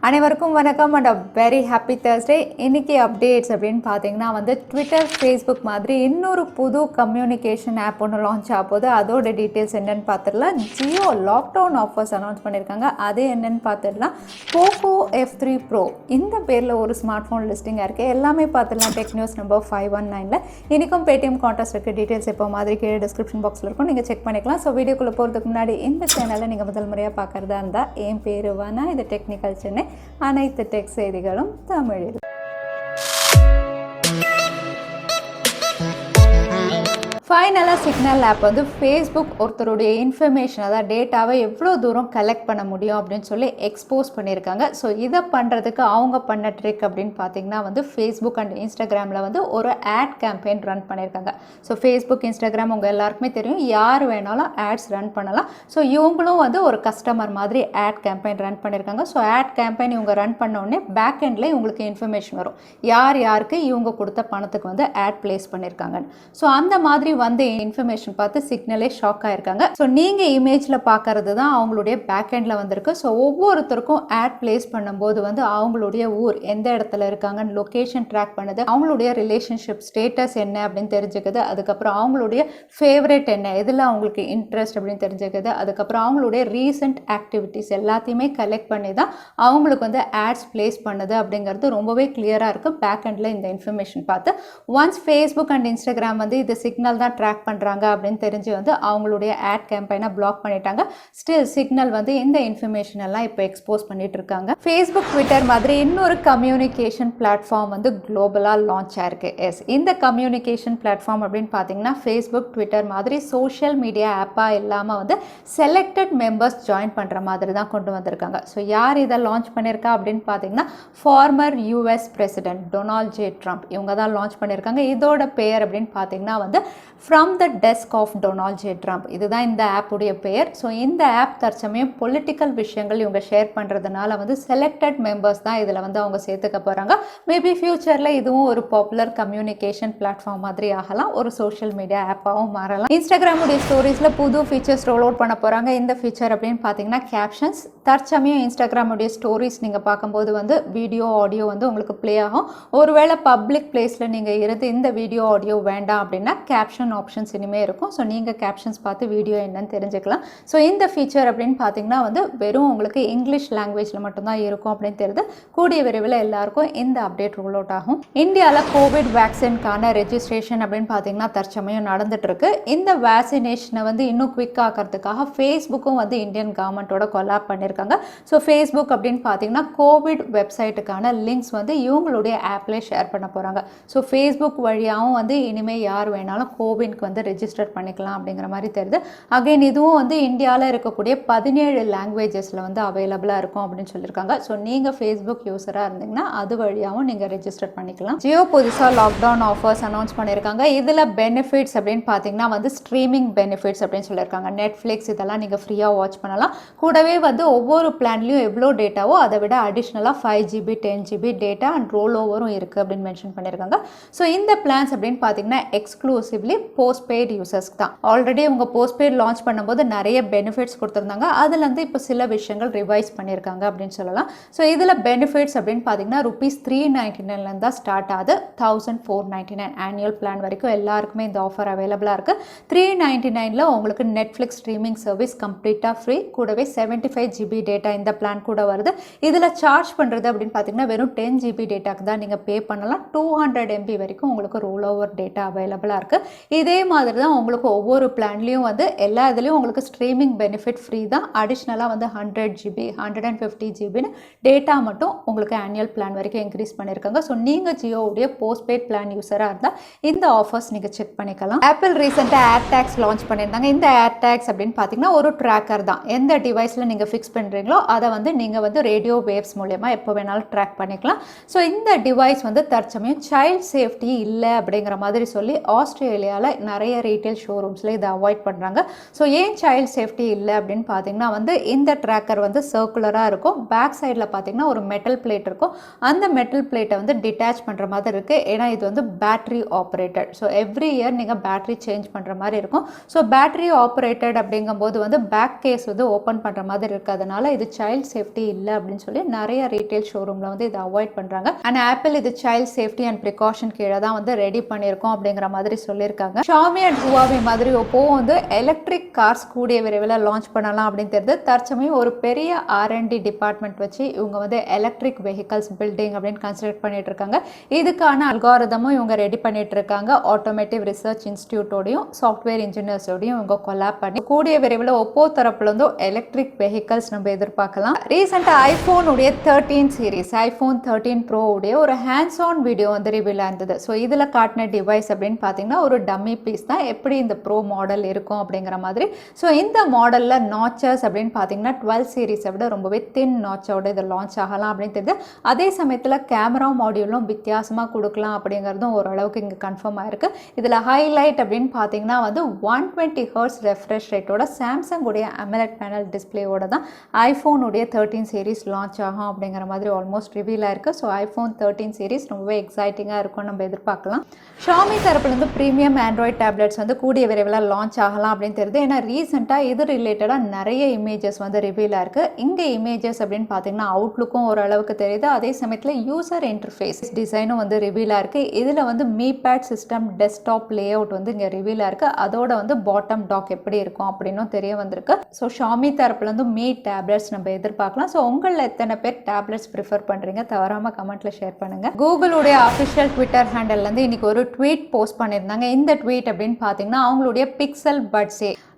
அனைவருக்கும் வணக்கம் and very happy Thursday. இன்றைக்கி அப்டேட்ஸ் அப்படின்னு பார்த்தீங்கன்னா ட்விட்டர், ஃபேஸ்புக் மாதிரி இன்னொரு புது கம்யூனிகேஷன் ஆப் ஒன்று லான்ச் ஆகும்போது அதோட டீட்டெயில்ஸ் என்னென்னு பார்த்துடலாம். ஜியோ லாக்டவுன் ஆஃபர்ஸ் அனௌன்ஸ் பண்ணியிருக்காங்க. அது என்னென்னு பார்த்துடலாம். போக்கோ F3 Pro இந்த பேரில் ஒரு ஸ்மார்ட் ஃபோன் லிஸ்டிங்காக இருக்குது. எல்லாமே பார்த்துடலாம். டெக் நியூஸ் நம்பர் 519 இன்றைக்கும் பேடிஎம் கான்டெஸ்ட் இருக்குது. டீட்டெயில்ஸ் இப்போ மாதிரி கீழே டிஸ்கிரிப்ஷன் பாக்ஸில் இருக்கும், நீங்கள் செக் பண்ணிக்கலாம். ஸோ வீடியோக்குள்ளே போகிறதுக்கு முன்னாடி இந்த சேனலை நீங்கள் முதல் முறையாக பார்க்குறதா இருந்தால் என் பேர் வானா, இது டெக்னிக்கல் சென்னை. அனைத்து டெக் செய்திகளும் தமிழில். ஃபைனலாக சிக்னல் ஆப் ஃபேஸ்புக் ஒருத்தருடைய இன்ஃபர்மேஷன், அதாவது டேட்டாவை எவ்வளோ தூரம் கலெக்ட் பண்ண முடியும் அப்படின்னு சொல்லி எக்ஸ்போஸ் பண்ணியிருக்காங்க. ஸோ இதை பண்ணுறதுக்கு அவங்க பண்ண ட்ரிக் அப்படின்னு பார்த்தீங்கன்னா ஃபேஸ்புக் அண்ட் இன்ஸ்டாகிராமில் ஒரு ஆட் கேம்பெயின் ரன் பண்ணியிருக்காங்க. ஸோ ஃபேஸ்புக், இன்ஸ்டாகிராம் உங்கள் எல்லாருக்குமே தெரியும், யார் வேணாலும் ஆட்ஸ் ரன் பண்ணலாம். ஸோ இவங்களும் ஒரு கஸ்டமர் மாதிரி ஆட் கேம்பெயின் ரன் பண்ணியிருக்காங்க. ஸோ ஆட் கேம்பெயின் இவங்க ரன் பண்ணோடனே பேக் எண்டில் இவங்களுக்கு இன்ஃபர்மேஷன் வரும், யார் யாருக்கு இவங்க கொடுத்த பணத்துக்கு ஆட் பிளேஸ் பண்ணியிருக்காங்க. ஸோ அந்த மாதிரி இன்ஃபர்மேஷன் பார்த்து சிக்னலே ஷாக் ஆயிருக்காங்க. ஸோ நீங்கள் இமேஜில் பார்க்கறது தான் அவங்களுடைய பேக் எண்டில் வந்திருக்கு. ஸோ ஒவ்வொருத்தருக்கும் ஆட் பிளேஸ் பண்ணும்போது அவங்களுடைய ஊர் எந்த இடத்துல இருக்காங்க, லொக்கேஷன் ட்ராக் பண்ணுது, அவங்களுடைய ரிலேஷன்ஷிப் ஸ்டேட்டஸ் என்ன அப்படின்னு தெரிஞ்சுக்குது, அதுக்கப்புறம் அவங்களுடைய ஃபேவரட் என்ன, எதில் அவங்களுக்கு இன்ட்ரெஸ்ட் அப்படின்னு தெரிஞ்சுக்குது, அதுக்கப்புறம் அவங்களுடைய ரீசெண்ட் ஆக்டிவிட்டிஸ் எல்லாத்தையுமே கலெக்ட் பண்ணி தான் அவங்களுக்கு ஆட்ஸ் பிளேஸ் பண்ணுது அப்படிங்கிறது ரொம்பவே கிளியராக இருக்குது பேக் எண்டில் இந்த இன்ஃபர்மேஷன் பார்த்து. ஒன்ஸ் ஃபேஸ்புக் அண்ட் இன்ஸ்டாகிராம் இது சிக்னல் தான் ட்ராக் பண்ணுறாங்க அப்படின்னு தெரிஞ்சு அவங்களுடைய ஆட் கேம்பெயினை பிளாக் பண்ணிட்டாங்க. ஸ்டில் சிக்னல் இந்த இன்ஃபர்மேஷன் எல்லாம் இப்போ எக்ஸ்போஸ் பண்ணிட்டு இருக்காங்க. ஃபேஸ்புக், ட்விட்டர் மாதிரி இன்னொரு கம்யூனிகேஷன் பிளாட்ஃபார்ம் குளோபலாக லான்ச் ஆயிருக்கு. எஸ், இந்த கம்யூனிகேஷன் பிளாட்ஃபார்ம் அப்படின்னு பார்த்தீங்கன்னா ஃபேஸ்புக், ட்விட்டர் மாதிரி சோஷியல் மீடியா ஆப்பாக இல்லாமல் செலக்டட் மெம்பர்ஸ் ஜாயின் பண்ணுற மாதிரி தான் கொண்டு வந்திருக்காங்க. ஸோ யார் இதை லான்ச் பண்ணியிருக்கா அப்படின்னு பார்த்தீங்கன்னா former US president Donald J Trump, இவங்க தான் லான்ச் பண்ணியிருக்காங்க. இதோட பெயர் அப்படின்னு பார்த்தீங்கன்னா from the desk of Donald J Trump, இதுதான் இந்த ஆப்புடைய பெயர். ஸோ இந்த ஆப் தற்சமயம் பொலிட்டிக்கல் விஷயங்கள் இவங்க ஷேர் பண்ணுறதுனால செலக்டட் மெம்பர்ஸ் தான் இதில் அவங்க சேர்த்துக்க போகிறாங்க. மேபி ஃபியூச்சரில் இதுவும் ஒரு பாப்புலர் கம்யூனிகேஷன் பிளாட்ஃபார்ம் மாதிரி ஆகலாம், ஒரு சோஷியல் மீடியா ஆப்பாகவும் மாறலாம். இன்ஸ்டாகிராமுடைய ஸ்டோரிஸில் புது ஃபீச்சர்ஸ் ரோல் அவுட் பண்ண போகிறாங்க. இந்த ஃபீச்சர் அப்படின்னு பார்த்தீங்கன்னா கேப்ஷன்ஸ். தற்சமயம் இன்ஸ்டாகிராமுடைய ஸ்டோரிஸ் நீங்கள் பார்க்கும்போது வீடியோ, ஆடியோ உங்களுக்கு ப்ளே ஆகும். ஒருவேளை பப்ளிக் பிளேஸில் நீங்கள் இருந்து இந்த வீடியோ, ஆடியோ வேண்டாம் அப்படின்னா கேப்ஷன் ஆப்ஷன்ஸ் இனிமேல் இருக்கும். ஸோ நீங்கள் கேப்ஷன்ஸ் பார்த்து வீடியோ என்னன்னு தெரிஞ்சுக்கலாம். ஸோ இந்த ஃபீச்சர் அப்படின்னு பார்த்தீங்கன்னா வெறும் உங்களுக்கு இங்கிலீஷ் லாங்குவேஜில் மட்டும்தான் இருக்கும் அப்படின்னு தெரியுது. கூடிய விரைவில் எல்லாருக்கும் இந்த அப்டேட் ரோல் அவுட் ஆகும். இந்தியாவில் கோவிட் வேக்சின்கான ரெஜிஸ்ட்ரேஷன் அப்படின்னு பார்த்தீங்கன்னா தற்சமயம் நடந்துட்டு இருக்கு. இந்த வேக்சினேஷனை இன்னும் குவிக் ஆக்கிறதுக்காக ஃபேஸ்புக்கும் இந்தியன் கவர்மெண்ட்டோட கொலாப் பண்ணியிருக்காங்க. ஸோ ஃபேஸ்புக் அப்படின்னு பார்த்தீங்கன்னா கோவிட் வெப்சைட்டுக்கான லிங்க்ஸ் இவங்களுடைய ஆப்லேயே ஷேர் பண்ண போகிறாங்க. ஸோ ஃபேஸ்புக் வழியாகவும் இனிமேல் யார் வேணாலும் கோவினுக்கு ரெஜிஸ்டர் பண்ணிக்கலாம் அப்படிங்கிற மாதிரி தெரியுது. அகைன் இதுவும் இந்தியாவில் இருக்கக்கூடிய 17 லாங்குவேஜஸில் அவைலபிளாக இருக்கும் அப்படின்னு சொல்லியிருக்காங்க. ஸோ நீங்கள் ஃபேஸ்புக் யூஸராக இருந்தீங்கன்னா அது வழியாகவும் நீங்கள் ரெஜிஸ்டர் பண்ணிக்கலாம். ஜியோ புதுசாக லாக்டவுன் ஆஃபர்ஸ் அனௌன்ஸ் பண்ணியிருக்காங்க. இதில் பெனிஃபிட்ஸ் அப்படின்னு பார்த்தீங்கன்னா ஸ்ட்ரீமிங் பெனிஃபிட்ஸ் அப்படின்னு சொல்லியிருக்காங்க. நெட்ஃப்ளிக்ஸ் இதெல்லாம் நீங்கள் ஃப்ரீயாக வாட்ச் பண்ணலாம். கூடவே ஒவ்வொரு பிளான்லையும் எவ்வளோ டேட்டாவோ அதை விட அடிஷ்னலாக 5GB 10GB data and roll ஓவரும் இருக்குது அப்படின்னு மென்ஷன் பண்ணியிருக்காங்க. ஸோ இந்த பிளான்ஸ் அப்படின்னு பார்த்தீங்கன்னா எக்ஸ்க்ளூசிவ்லி போஸ்ட்பெய்ட் யூசர்ஸ்க்கு தான். ஆல்ரெடி உங்கள் போஸ்ட்பெய்ட் லான்ச் பண்ணும்போது நிறைய பெனிஃபிட்ஸ் கொடுத்துருந்தாங்க. அதுலேருந்து இப்போ சில விஷயங்கள் ரிவைஸ் பண்ணியிருக்காங்க அப்படின்னு சொல்லலாம். ஸோ இதில் பெனிஃபிட்ஸ் அப்படின்னு பார்த்தீங்கன்னா ₹399 தான் ஸ்டார்ட் ஆகுது. 1499 ஆனுவல் பிளான் வரைக்கும் எல்லாருக்குமே இந்த ஆஃபர் அவைலபிளாக இருக்குது. 399 உங்களுக்கு நெட்ஃப்ளிக்ஸ் ஸ்ட்ரீமிங் சர்வீஸ் கம்ப்ளீட்டாக ஃப்ரீ. கூடவே 75GB டேட்டா இந்த பிளான் கூட வருது. இதில் சார்ஜ் பண்ணுறது அப்படின்னு பார்த்தீங்கன்னா வெறும் 10GB டேட்டாக்கு தான் நீங்கள் பே பண்ணலாம். 200 MB வரைக்கும் உங்களுக்கு ரோல் ஓவர் டேட்டா அவைலபிளாக இருக்குது. இதே மாதிரி தான் உங்களுக்கு ஒவ்வொரு பிளான்லையும் எல்லா இதுலேயும் உங்களுக்கு ஸ்ட்ரீமிங் பெனிஃபிட் ஃப்ரீ தான். அடிஷ்னலாக 100GB 150GBன்னு டேட்டா மட்டும் உங்களுக்கு ஆனுவல் பிளான் வரைக்கும் இன்க்ரீஸ் பண்ணியிருக்காங்க. ஸோ நீங்கள் ஜியோவுடைய போஸ்ட்பெய்ட் பிளான் யூஸராக இருந்தால் இந்த ஆஃபர்ஸ் நீங்கள் செக் பண்ணிக்கலாம். ஆப்பிள் ரீசெண்டாக AirTags லான்ச் பண்ணியிருந்தாங்க. இந்த AirTags அப்படின்னு பார்த்தீங்கன்னா ஒரு ட்ராக்கர் தான். எந்த டிவைஸில் நீங்கள் ஃபிக்ஸ் பண்ணுறீங்களோ அதை நீங்கள் ரேடியோ வேவ்ஸ் மூலமா எப்போ வேணாலும் ட்ராக் பண்ணிக்கலாம். ஸோ இந்த டிவைஸ் தற்சமயம் சைல்ட் சேஃப்டி இல்லை அப்படிங்கிற மாதிரி சொல்லி ஆஸ்திரேலியாவில் இருக்கிறதுனால நிறைய ரீட்டைல் ஷோரூம்ஸில் இதை அவாய்ட் பண்ணுறாங்க. ஸோ ஏன் சைல்ட் சேஃப்டி இல்லை அப்படின்னு பார்த்தீங்கன்னா வந்து இந்த ட்ராக்கர் வந்து சர்க்குலராக இருக்கும். பேக் சைடில் பார்த்தீங்கன்னா ஒரு மெட்டல் பிளேட் இருக்கும். அந்த மெட்டல் பிளேட்டை வந்து டிட்டாச் பண்ணுற மாதிரி இருக்குது. ஏன்னா இது வந்து battery operated. So every year நீங்கள் பேட்டரி சேஞ்ச் பண்ணுற மாதிரி இருக்கும். ஸோ பேட்டரி ஆப்ரேட்டட் அப்படிங்கும்போது வந்து பேக் கேஸ் வந்து ஓப்பன் பண்ணுற மாதிரி இருக்கிறதுனால இது சைல்ட் சேஃப்டி இல்லை அப்படின்னு சொல்லி நிறைய ரீட்டைல் ஷோரூமில் வந்து இதை அவாய்ட் பண்ணுறாங்க. அண்ட் ஆப்பிள் இது சைல்ட் சேஃப்டி அண்ட் ப்ரிகாஷன் கீழே தான் வந்து ரெடி பண்ணியிருக்கோம் அப்படிங்கிற மாதிரி சொல்லியிருக்காங்க. Xiaomi அண்ட் Huawei மாதிரி Oppo வந்து எலக்ட்ரிக் கார்ஸ் கூடிய விரைவில் லான்ச் பண்ணலாம் அப்படின்னு தெரியுது. தற்சமயம் ஒரு பெரிய R&D டிபார்ட்மெண்ட் வச்சு இவங்க வந்து எலக்ட்ரிக் வெஹிக்கல்ஸ் பில்டிங் அப்படின்னு கன்சிடர் பண்ணிட்டு இருக்காங்க. இதுக்கான அல்காரிதமும் இவங்க ரெடி பண்ணிட்டு இருக்காங்க. ஆட்டோமேட்டிவ் ரிசர்ச் இன்ஸ்டிடியூட்டோடையும் சாஃப்ட்வேர் இன்ஜினியர்ஸோடையும் இவங்க கொலாப் பண்ணி கூடிய விரைவில் Oppo தரப்புல இருந்து எலக்ட்ரிக் வெஹிக்கல்ஸ் நம்ம எதிர்பார்க்கலாம். ரீசெண்டாக ஐஃபோன் உடைய 13 சீரிஸ் ஐஃபோன் 13 ப்ரோ உடைய ஒரு ஹேண்ட்ஸ் ஆன் வீடியோ வந்து ரிவீல் ஆயிருந்தது. ஸோ இதில் காட்டின டிவைஸ் அப்படின்னு பார்த்தீங்கன்னா ஒரு டம்மி பீஸ் தான். எப்படி இந்த ப்ரோ மாடல் இருக்கும் அப்படிங்கிற மாதிரி. ஸோ இந்த மாடலில் நாச்சர்ஸ் அப்படின்னு பார்த்தீங்கன்னா 12 சீரிஸை விட ரொம்பவே தின் நாச்சோட இதை லான்ச் ஆகலாம் அப்படின்னு தெரியுது. அதே சமயத்தில் கேமரா மாடியூலும் வித்தியாசமாக கொடுக்கலாம் அப்படிங்கிறதும் ஓரளவுக்கு இங்கே கன்ஃபார்ம் ஆயிருக்கு. இதில் ஹைலைட் அப்படின்னு பார்த்தீங்கன்னா வந்து 120 ஹெர்ட்ஸ் ரெஃப்ரெஷ் ரேட்டோட சாம்சங் உடைய அமோலெட் பேனல் டிஸ்பிளேயோட தான் ஐஃபோன் உடைய 13 சீரிஸ் லான்ச் ஆகும் அப்படிங்கிற மாதிரி ஆல்மோஸ்ட் ரிவீல் ஆயிருக்கு. ஸோ ஐஃபோன் 13 சீரிஸ் ரொம்பவே எக்ஸைட்டிங்காக இருக்கும் நம்ம எதிர்பார்க்கலாம். Xiaomi தரப்புலேருந்து ப்ரீமியம் ஆண்ட்ராய்ட் டேப்லெட்ஸ் வந்து கூடிய விரைவில் லான்ச் ஆகலாம் அப்படின்னு தெரியுது. ஏன்னா ரீசெண்டாக இது ரிலேட்டடாக நிறைய இமேஜஸ் வந்து ரிவீல் ஆயிருக்கு. இங்கே இமேஜஸ் அப்படின்னு பார்த்தீங்கன்னா அவுட்லுக்கும் ஓரளவுக்கு தெரியுது. அதே சமயத்தில் யூசர் இன்டர்ஃபேஸ் டிசைனும் வந்து ரிவீல் ஆயிருக்கு. இதில் வந்து மீ பேட் சிஸ்டம் டெஸ்க்டாப் லே அவுட் வந்து இங்கே ரிவீல் ஆயிருக்கு. அதோட வந்து பாட்டம் டாக் எப்படி இருக்கும் அப்படின்னும் தெரிய வந்திருக்கு. ஸோ Xiaomi தரப்புலேருந்து மீ டேப்லெட்ஸ் நம்ம எதிர்பார்க்கலாம். ஸோ உங்களில் எத்தனை பேர் டேப்லெட்ஸ் ப்ரிஃபர் பண்ணுறீங்க தவறாமல் கமெண்ட்டில் ஷேர் பண்ணுங்கள். கூகுளுடைய அஃபிஷியல் ட்விட்டர் ஹேண்டல்லேருந்து இன்றைக்கி ஒரு ட்வீட் போஸ்ட் பண்ணியிருந்தாங்க. இந்த ட்வீட் அப்படின்னு பார்த்தீங்கன்னா அவங்களுடைய பிக்சல் பட்ஸே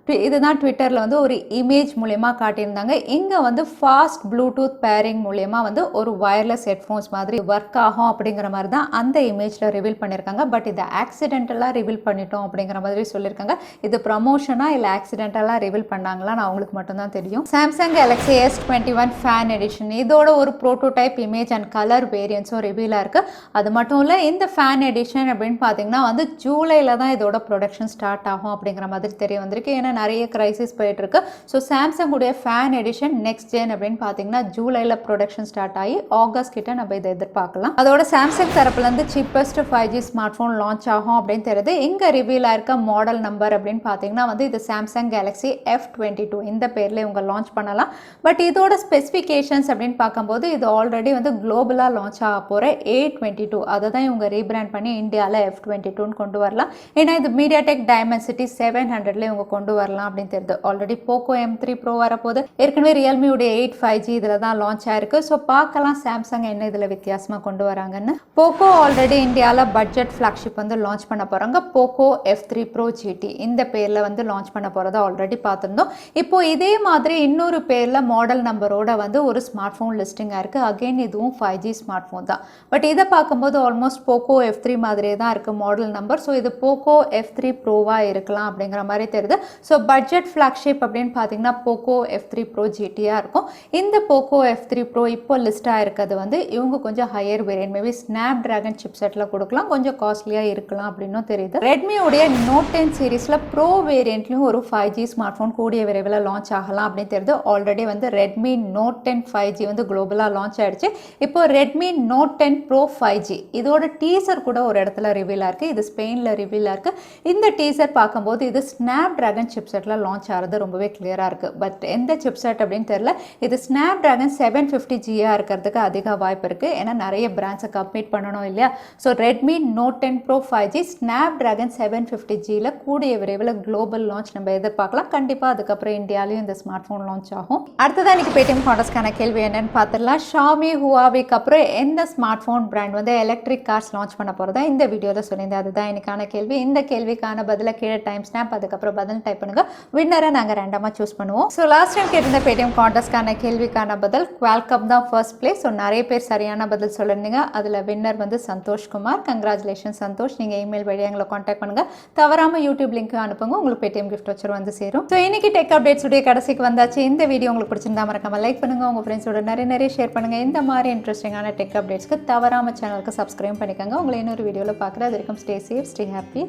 இதுதான் ட்விட்டரில் வந்து ஒரு இமேஜ் மூலயமா காட்டியிருந்தாங்க. இங்கே வந்து ஃபாஸ்ட் ப்ளூடூத் பேரிங் மூலயமா வந்து ஒரு வயர்லெஸ் ஹெட்ஃபோன்ஸ் மாதிரி ஒர்க் ஆகும் அப்படிங்கிற மாதிரி தான் அந்த இமேஜில் ரிவீல் பண்ணியிருக்காங்க. பட் இதை ஆக்சிடென்டலாக ரிவீல் பண்ணிட்டோம் அப்படிங்கிற மாதிரி சொல்லியிருக்காங்க. இது ப்ரமோஷனாக இல்லை ஆக்சிடென்டலாக ரிவீல் பண்ணாங்களான்னு அவங்களுக்கு மட்டும்தான் தெரியும். Samsung Galaxy S21 fan edition இதோட ஒரு ப்ரோட்டோடைப் இமேஜ் அண்ட் கலர் வேரியன்ஸும் ரிவீலாக இருக்குது. அது மட்டும் இல்லை இந்த ஃபேன் எடிஷன் அப்படின்னு பார்த்தீங்கன்னா வந்து ஜூலையில் தான் இதோட ப்ரொடக்ஷன் ஸ்டார்ட் ஆகும் அப்படிங்கிற மாதிரி தெரிய வந்திருக்கு. ஏன்னா நிறைய கிரைசிஸ் போயிட்டு இருக்கு. ஸோ சாம்சங் உடைய ஃபேன் எடிஷன் நெக்ஸ்ட் ஜென் அப்படின்னு பார்த்தீங்கன்னா ஜூலைல ப்ரொடக்ஷன் ஸ்டார்ட் ஆகி ஆகஸ்ட் கிட்ட நம்ம இதை எதிர்பார்க்கலாம். அதோட சாம்சங் தரப்புலேருந்து cheapest 5G smart phone launch ஆகும் அப்படின்னு தெரியுது. இங்கே ரிவீல் ஆயிருக்க மாடல் நம்பர் அப்படின்னு பார்த்தீங்கன்னா வந்து இது சாம்சங் Galaxy F22 இந்த பேரில் இவங்க லான்ச் பண்ணலாம். பட் இதோட ஸ்பெசிஃபிகேஷன்ஸ் அப்படின்னு பார்க்கும்போது இது ஆல்ரெடி வந்து குளோபலாக லான்ச் ஆக போகிற A22 அதை தான் இவங்க ரீபிராண்ட் பண்ணி இந்தியாவில் F22ன்னு கொண்டு வரலாம். ஏன்னா இது மீடியாடெக் டைமென்சிட்டி 700ல இவங்க கொண்டு வரலாம் அப்படின்னு தெரியுது. ஆல்ரெடி Poco M3 Pro வரப்போது. ஏற்கனவே Realme உடைய 8 5G இதில் தான் லான்ச் ஆயிருக்கு. ஸோ பார்க்கலாம் சாம்சங் என்ன இதில் வித்தியாசமாக கொண்டு வராங்கன்னு. Poco ஆல்ரெடி இந்தியாவில் பட்ஜெட் ஃப்ளாக்ஷிப் வந்து லான்ச் பண்ண போகிறாங்க. Poco F3 Pro GT இந்த பேரில் வந்து லான்ச் பண்ண போகிறத ஆல்ரெடி பார்த்துருந்தோம். இப்போ இதே மாதிரி இன்னொரு பேரில் மாடல் நம்பரோட வந்து ஒரு ஸ்மார்ட் ஃபோன் லிஸ்டிங் ஆயிருக்கு. அகெயின் இதுவும் 5G ஸ்மார்ட் ஃபோன் தான். பட் இதை பார்க்கும்போது ஆல்மோஸ்ட் Poco F3 மாதிரியே தான் இருக்குது மாடல் நம்பர். ஸோ இது Poco F3 ப்ரோவாக இருக்கலாம் அப்படிங்கிற மாதிரி தெரியுது. ஸோ பட்ஜெட் ஃப்ளாக்ஷிப் அப்படின்னு பார்த்தீங்கன்னா Poco F3 Pro GT-ஆக இருக்கும். இந்த Poco F3 Pro இப்போ லிஸ்டாக இருக்கிறது வந்து இவங்க கொஞ்சம் higher variant maybe snap dragon chip settle கொடுக்கலாம். கொஞ்சம் காஸ்ட்லியாக இருக்கலாம் அப்படின்னும் தெரியுது. Redmi உடைய Note 10 சீரீஸில் ப்ரோ வேரியண்ட்லையும் ஒரு 5G ஸ்மார்ட் ஃபோன் கூடிய விரைவில் லான்ச் ஆகலாம் அப்படின்னு தெரியுது. ஆல்ரெடி வந்து Redmi Note 10 5G வந்து குளோபலாக லான்ச் ஆயிடுச்சு. இப்போ Redmi Note 10 Pro 5G இதோட டீசர் கூட ஒரு இடத்துல ரிவீலாக இருக்குது. இது ஸ்பெயினில் ரிவீலாக இருக்குது. இந்த டீசர் பார்க்கும்போது இது snap dragon chip settle launch ஆகிறது ரொம்பவே கிளியராக இருக்குது. பட் எந்த சிப் செட் அப்படின்னு தெரியல. இது ஸ்னாப் டிராகன் 750G-ஆக இருக்கிறதுக்கு அதிக வாய்ப்பு இருக்குது. ஏன்னா நிறைய பிராண்ட்ஸை கம்ப்ளீட் பண்ணணும் இல்லையா. So Redmi Note 10 Pro 5G Snapdragon 750G-ல கூடிய விரைவில் குளோபல் லான்ச் நம்ம எதிர்பார்க்கலாம். கண்டிப்பாக அதுக்கப்புறம் இந்தியாவிலையும் இந்த ஸ்மார்ட் ஃபோன் லான்ச் ஆகும். அடுத்ததான் இன்னைக்கு பேடிஎம் காண்டஸ்ட்கான கேள்வி என்னன்னு பார்த்துடலாம். Xiaomi Huaweiக்கு அப்புறம் எந்த ஸ்மார்ட் ஃபோன் பிராண்ட் வந்து எலக்ட்ரிக் கார்ஸ் லான்ச் பண்ண போகிறதா இந்த வீடியோவில் சொல்லியிருந்தேன். அதுதான் இன்னைக்கான கேள்வி. இந்த கேள்விக்கான பதில கீழே டைம் ஸ்னாப் அதுக்கப்புறம் பதில் டைப் பண்ணுங்க. வின்னரை நாங்கள் ரேண்டமாக சூஸ் பண்ணுவோம். ஸோ லாஸ்ட் டைம் கேட்டிருந்த பேடிஎம் காண்டஸ்ட்கான கேள்விக்கான பதில் Qualcomm தான் ஃபர்ஸ்ட் பிளேஸ். ஸோ நிறைய பேர் சரியான பதில் சொல்லிருந்தீங்க. அதில் வின்னர் வந்து சந்தோஷ் குமார். கங்க்ராச்சுலேஷன் சந்தோஷ். நீங்கள் இமெயில் வழியாக எங்களை காண்டாக்ட் பண்ணுங்கள். தவறாமல் யூடியூப் லிங்க் அனுப்புங்க. உங்களுக்கு பேடிஎம் கிஃப்ட் வச்சர் வந்து சேரும். ஸோ இன்னைக்கு டெக் அப்டேட்ஸ் உடைய கடைசிக்கு வந்தாச்சு. இந்த வீடியோ உங்களுக்கு பிடிச்சிருந்தா மறக்காம லைக் பண்ணுங்கள். உங்கள் ஃப்ரெண்ட்ஸோட நிறைய ஷேர் பண்ணுங்கள். இந்த மாதிரி இன்ட்ரெஸ்டிங்கான டெக் அப்டேட்ஸ்க்கு தவறாமல் சேனலுக்கு சப்ஸ்கிரைப் பண்ணிக்கோங்க. உங்களை இன்னொரு வீடியோவில் பார்க்குறது வரைக்கும் ஸ்டே சேஃப், ஸ்டே ஹாப்பி.